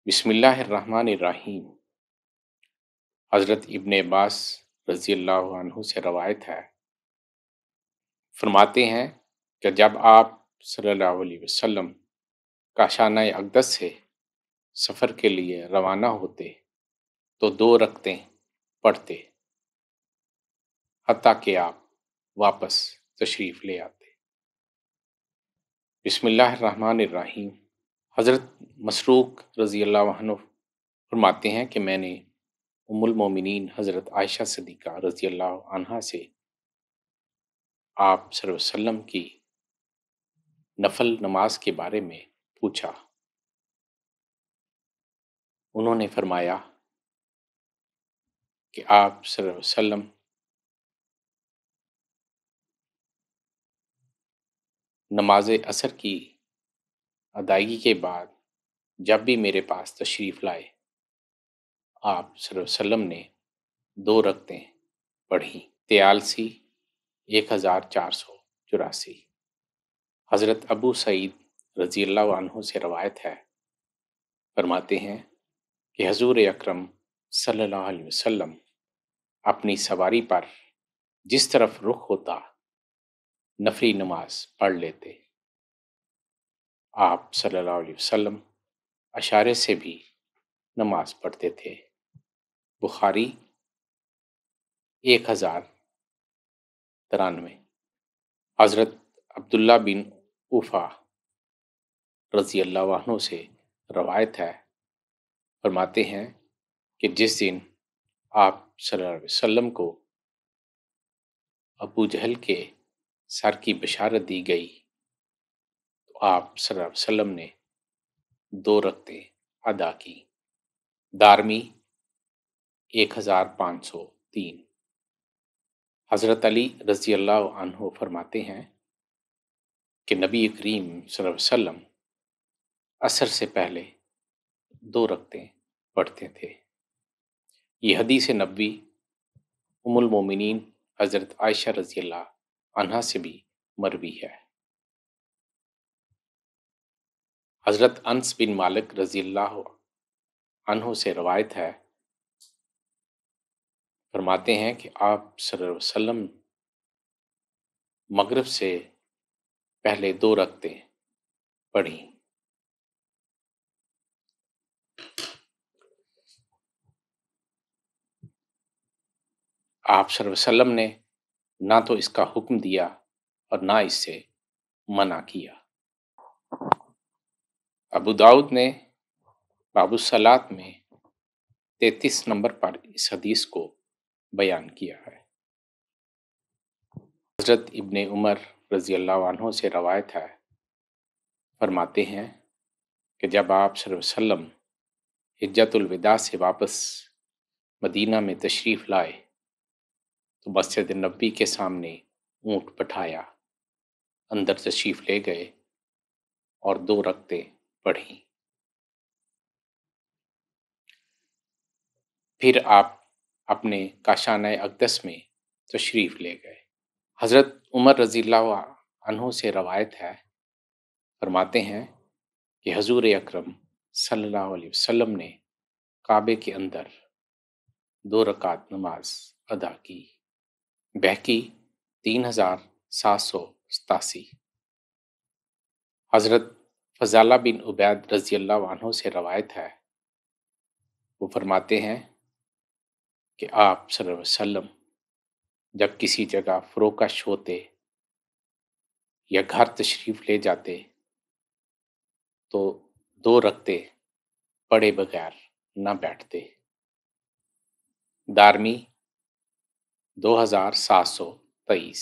بسم اللہ الرحمن الرحیم۔ حضرت ابن عباس رضی اللہ عنہ سے روایت ہے، فرماتے ہیں کہ جب آپ صلی اللہ علیہ وسلم کاشانہ اقدس سے سفر کے لیے روانہ ہوتے تو 2 رکعتیں پڑھتے حتیٰ کہ آپ واپس تشریف لے آتے۔ بسم اللہ الرحمن الرحیم۔ حضرت مسروق رضی اللہ عنہ فرماتے ہیں کہ میں نے ام المومنین حضرت عائشہ صدیقہ رضی اللہ عنہا سے آپ صلی اللہ علیہ وسلم کی نفل نماز کے بارے میں پوچھا۔ انہوں نے فرمایا کہ آپ صلی اللہ علیہ وسلم نماز عصر کی ادائیگی کے بعد جب بھی میرے پاس تشریف لائے، آپ صلی اللہ علیہ وسلم نے 2 رکعتیں پڑھیں۔ تیالسی 1484۔ حضرت ابو سعید رضی اللہ عنہ سے روایت ہے، فرماتے ہیں کہ حضور اکرم صلی اللہ علیہ وسلم اپنی سواری پر جس طرف رخ ہوتا نفلی نماز پڑھ لیتے۔ آپ صلی اللہ علیہ وسلم اشارے سے بھی نماز پڑھتے تھے۔ بخاری 1093۔ حضرت عبداللہ بن اوفا رضی اللہ عنہ سے روایت ہے، فرماتے ہیں کہ جس دن آپ صلی اللہ علیہ وسلم کو ابو جہل کے سر کی بشارت دی گئی تو آپ صلی اللہ علیہ وسلم نے 2 رکعتیں ادا کی۔ دارمی 1503۔ حضرت علی رضی اللہ عنہ فرماتے ہیں کہ نبی کریم صلی اللہ علیہ وسلم عصر سے پہلے 2 رکعتیں پڑھتے تھے۔ یہ حدیث نبوی ام المومنین حضرت عائشہ رضی اللہ عنہا سے بھی مروی ہے۔ حضرت انس بن مالک رضی اللہ عنہ سے روایت ہے، فرماتے ہیں کہ آپ صلی اللہ علیہ وسلم مغرب سے پہلے 2 رکعتیں پڑھیں۔ آپ صلی اللہ علیہ وسلم نے نہ تو اس کا حکم دیا اور نہ اس سے منع کیا۔ ابو داؤد نے باب الصلاۃ میں 33 نمبر پر اس حدیث کو بیان کیا ہے۔ حضرت ابن عمر رضی اللہ عنہ سے روایت ہے، فرماتے ہیں کہ جب آپ صلی اللہ علیہ وسلم حجۃ الوداع سے واپس مدینہ میں تشریف لائے تو مسجد نبوی کے سامنے اونٹ بٹھایا، اندر تشریف لے گئے اور 2 رکعتیں پڑھیں۔ پھر آپ اپنے کاشانہ اقدس میں تشریف لے گئے۔ حضرت عمر رضی اللہ عنہ سے روایت ہے، فرماتے ہیں کہ حضور اکرم صلی اللہ علیہ وسلم نے کعبے کے اندر 2 رکعت نماز ادا کی۔ بہقی 3787۔ حضرت فضالہ بن عبید رضی اللہ عنہ سے روایت ہے، وہ فرماتے ہیں کہ آپ صلی اللہ علیہ وسلم جب کسی جگہ فروکش ہوتے یا گھر تشریف لے جاتے تو 2 رکعتیں پڑھے بغیر نہ بیٹھتے۔ دارمی 2723۔